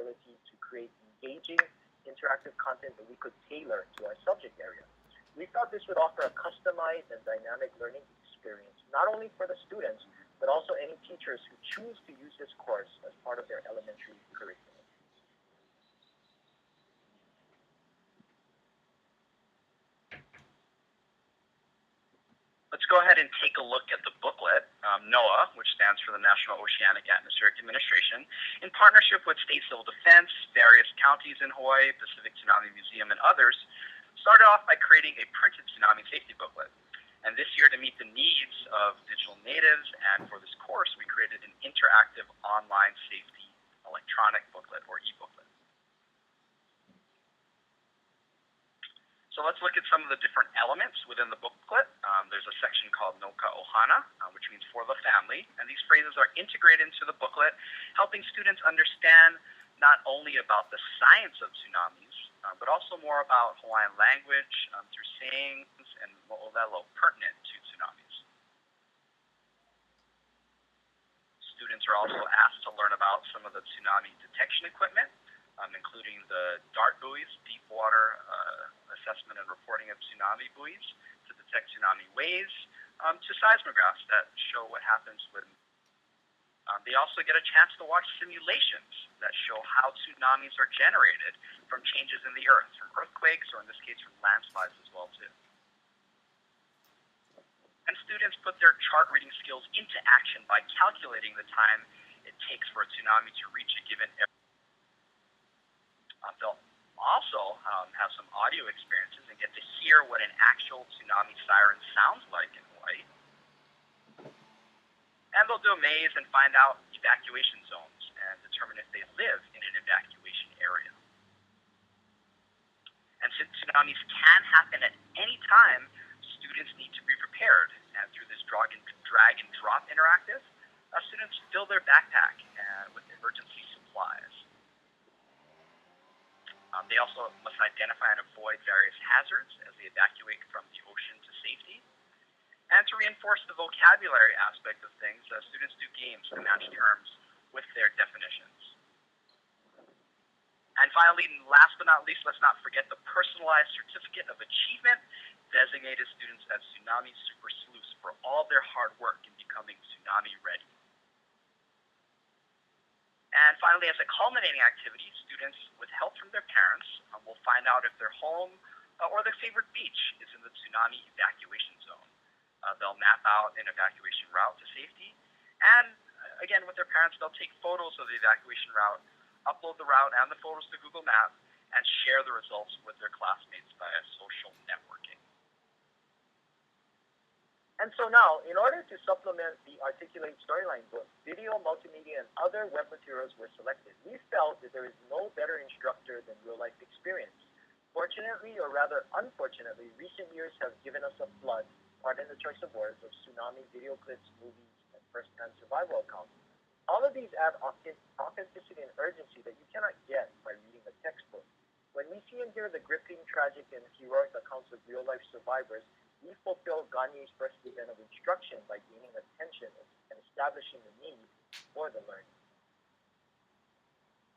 ability to create engaging, interactive content that we could tailor to our subject area. We thought this would offer a customized and dynamic learning experience, not only for the students, but also any teachers who choose to use this course as part of their elementary curriculum. Let's go ahead and take a look at the booklet, NOAA, which stands for the National Oceanic Atmospheric Administration, in partnership with State Civil Defense, various counties in Hawaii, Pacific Tsunami Museum, and others, started off by creating a printed tsunami safety booklet. And this year, to meet the needs of digital natives and for this course, we created an interactive online safety electronic booklet, or e-booklet. So let's look at some of the different elements within the booklet. There's a section called Noka Ohana, which means for the family. And these phrases are integrated into the booklet, helping students understand not only about the science of tsunamis, but also more about Hawaiian language through sayings and mo'olelo pertinent to tsunamis. Students are also asked to learn about some of the tsunami detection equipment, including the DART buoys, deep water assessment and reporting of tsunami buoys, to detect tsunami waves, to seismographs that show what happens when. They also get a chance to watch simulations that show how tsunamis are generated from changes in the earth, from earthquakes, or in this case from landslides as well too. And students put their chart reading skills into action by calculating the time it takes for a tsunami to reach a given area. They'll also have some audio experiences and get to hear what an actual tsunami siren sounds like in Hawaii. And they'll do a maze and find out evacuation zones and determine if they live in an evacuation area. And since tsunamis can happen at any time, students need to be prepared. And through this drag and drop interactive, students fill their backpack with emergency supplies. They also must identify and avoid various hazards as they evacuate from the ocean to safety. And to reinforce the vocabulary aspect of things, students do games to match terms with their definitions. And finally, last but not least, let's not forget the personalized certificate of achievement designated students as Tsunami Super Sleuths for all their hard work in becoming tsunami ready. And finally, as a culminating activity, students, with help from their parents, will find out if their home or their favorite beach is in the tsunami evacuation zone. They'll map out an evacuation route to safety. And again, with their parents, they'll take photos of the evacuation route, upload the route and the photos to Google Maps, and share the results with their classmates via social networking. And so now, in order to supplement the Articulate Storyline book, video, multimedia, and other web materials were selected. We felt that there is no better instructor than real-life experience. Fortunately, or rather unfortunately, recent years have given us a flood, pardon the choice of words, of tsunami video clips, movies, and first-hand survival accounts. All of these add authenticity and urgency that you cannot get by reading a textbook. When we see and hear the gripping, tragic, and heroic accounts of real-life survivors, we fulfill Gagne's first event of instruction by gaining attention and establishing the need for the learning.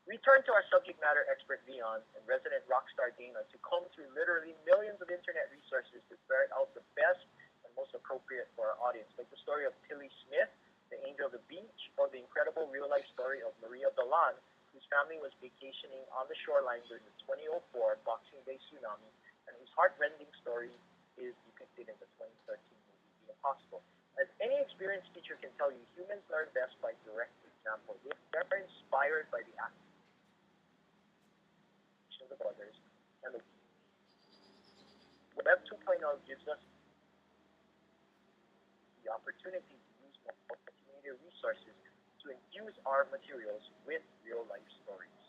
We turn to our subject matter expert Leon and resident rockstar Dana to comb through literally millions of internet resources to ferret out the best and most appropriate for our audience, like the story of Tilly Smith, the Angel of the Beach, or the incredible real-life story of Maria Dalan, whose family was vacationing on the shoreline during the 2004 Boxing Day tsunami, and whose heart-rending story is depicted in the 2013 movie The Impossible. As any experienced teacher can tell you, humans learn best by direct example. They're inspired by the actions of others, and the Web 2.0 gives us the opportunity to use multimedia resources to infuse our materials with real-life stories.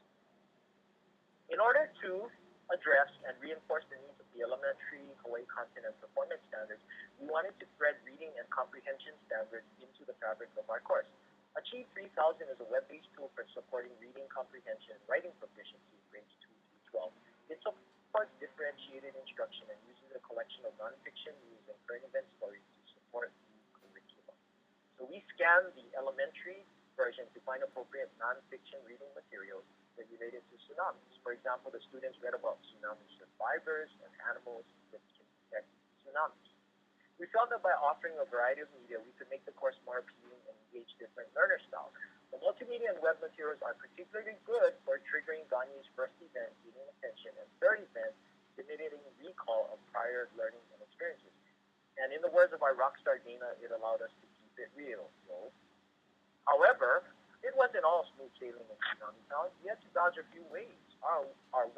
In order to address and reinforce the needs of the elementary Hawaii content and performance standards, we wanted to thread reading and comprehension standards into the fabric of our course. Achieve 3000 is a web-based tool for supporting reading comprehension and writing proficiency in grades 2 through 12. It supports differentiated instruction and uses a collection of nonfiction news and current event stories to support the curriculum. So we scanned the elementary version to find appropriate nonfiction reading materials that related to tsunamis. For example, the students read about tsunami survivors and animals that can detect tsunamis. We felt that by offering a variety of media, we could make the course more appealing and engage different learner styles. The multimedia and web materials are particularly good for triggering Ganye's first event, gaining attention, and third event, stimulating recall of prior learning and experiences. And in the words of our rock star Dana, it allowed us to keep it real. So, however, it wasn't all smooth sailing in Tsunami Town. We had to dodge a few ways. Our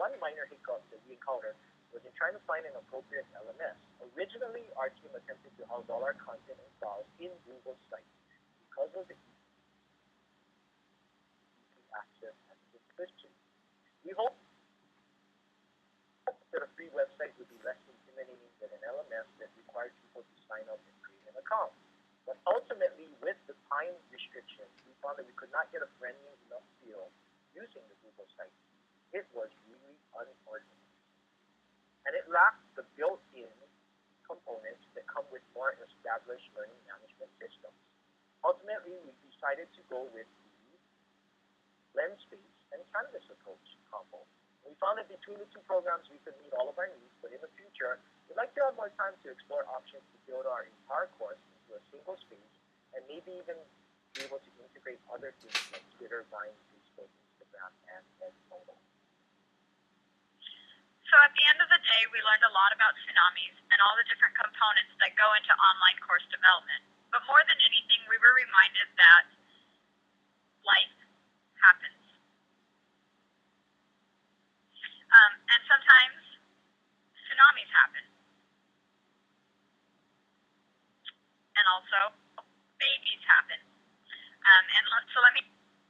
one minor hiccup that we encountered was in trying to find an appropriate LMS. Originally, our team attempted to house all our content and files in Google Sites because of the easy access and simplicity. We hoped that a free website would be less intimidating than an LMS that required people to sign up and create an account. But ultimately, with the time restrictions, we found that we could not get a friendly enough feel using the Google site. It was really unorganized. And it lacked the built-in components that come with more established learning management systems. Ultimately, we decided to go with the Lenspace and Canvas approach combo. We found that between the two programs, we could meet all of our needs, but in the future, we'd like to have more time to explore options to build our entire course into a single space and maybe even be able to integrate other things like Twitter, Vine, Facebook, Instagram, and Edmodo. So at the end of the day, we learned a lot about tsunamis and all the different components that go into online course development. But more than anything, we were reminded that life happens. And sometimes tsunamis happen. And also, babies happen. So let me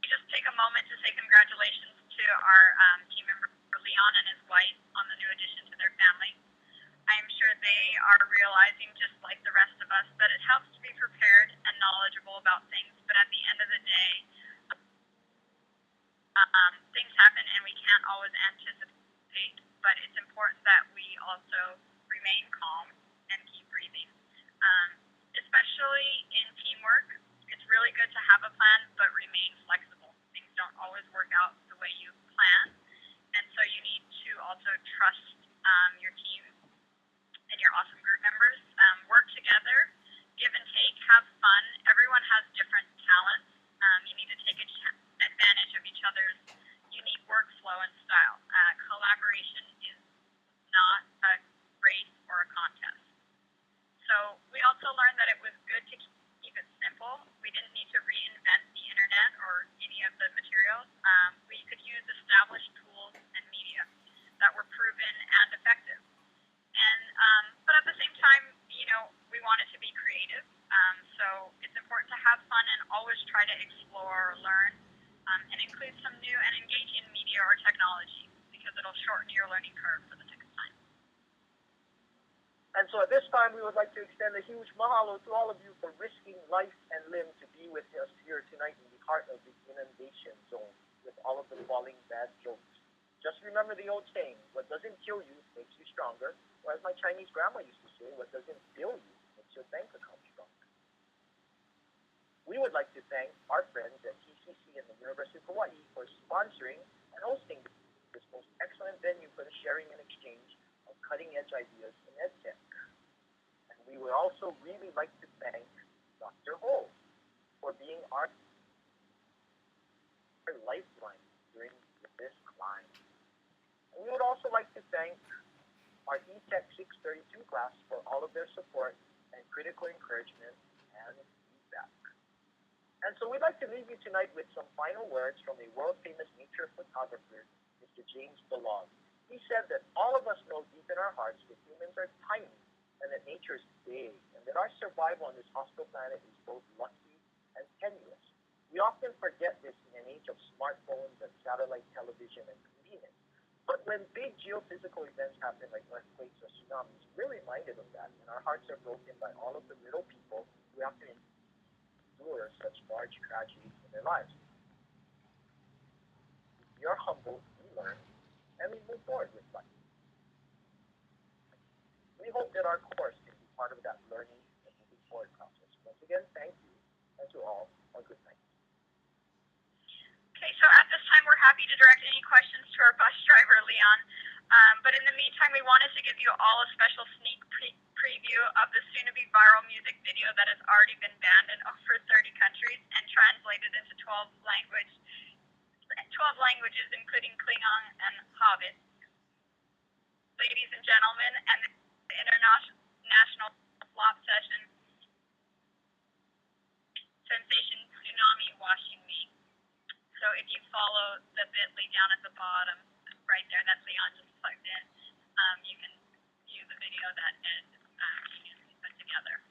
just take a moment to say congratulations to our team member Leon and his wife on the new addition to their family. I am sure they are realizing, just like the rest of us, that it helps to be prepared and knowledgeable about things. But at the end of the day, things happen and we can't always anticipate. But it's important that we also remain calm and keep breathing. Especially in teamwork, it's really good to have a plan, but remain flexible. Things don't always work out the way you plan. And so you need to also trust your team and your awesome group members. Work together, give and take, have fun. Everyone has different talents. You need to take advantage of each other's unique workflow and style. Collaboration is not a race or a contest. So we also learned that it was good to keep it simple. We didn't need to reinvent the internet or any of the materials. We could use established tools and media that were proven and effective. And but at the same time, we wanted to be creative. So it's important to have fun and always try to explore or learn and include some new and engaging media or technology because it'll shorten your learning curve for the next time. And so at this time, we would like to extend a huge mahalo to all of you for risking life and limb to be with us here tonight in the heart of the inundation zone with all of the falling bad jokes. Just remember the old saying, what doesn't kill you makes you stronger, or as my Chinese grandma used to say, what doesn't bill you makes your bank account stronger. We would like to thank our friends at TCC and the University of Hawaii for sponsoring and hosting this most excellent venue for the sharing and exchange of cutting-edge ideas in EdTech. And we would also really like to thank Dr. Ho for being our lifeline during this climb. And we would also like to thank our eTech 632 class for all of their support and critical encouragement and feedback. And so we'd like to leave you tonight with some final words from a world-famous nature photographer, Mr. James Balog. He said that all of us know deep in our hearts that humans are tiny and that nature is big, and that our survival on this hostile planet is both lucky and tenuous. We often forget this in an age of smartphones and satellite television and convenience. But when big geophysical events happen like earthquakes or tsunamis, we're reminded of that, and our hearts are broken by all of the little people who have to endure such large tragedies in their lives. We are humbled, we learn, and we move forward with life. We hope that our course can be part of that learning and moving forward process. Once again, thank you, and to all, a good night. Okay, so at this time we're happy happy to direct any questions to our bus driver, Leon. But in the meantime, we wanted to give you all a special sneak preview of the soon-to-be viral music video that has already been banned in over 30 countries and translated into 12 languages, including Klingon and Hobbit. Ladies and gentlemen, and the international flop session sensation tsunami washing me. So if you follow the bit.ly down at the bottom, right there, that Leon just plugged in, you can view the video that Ed put together.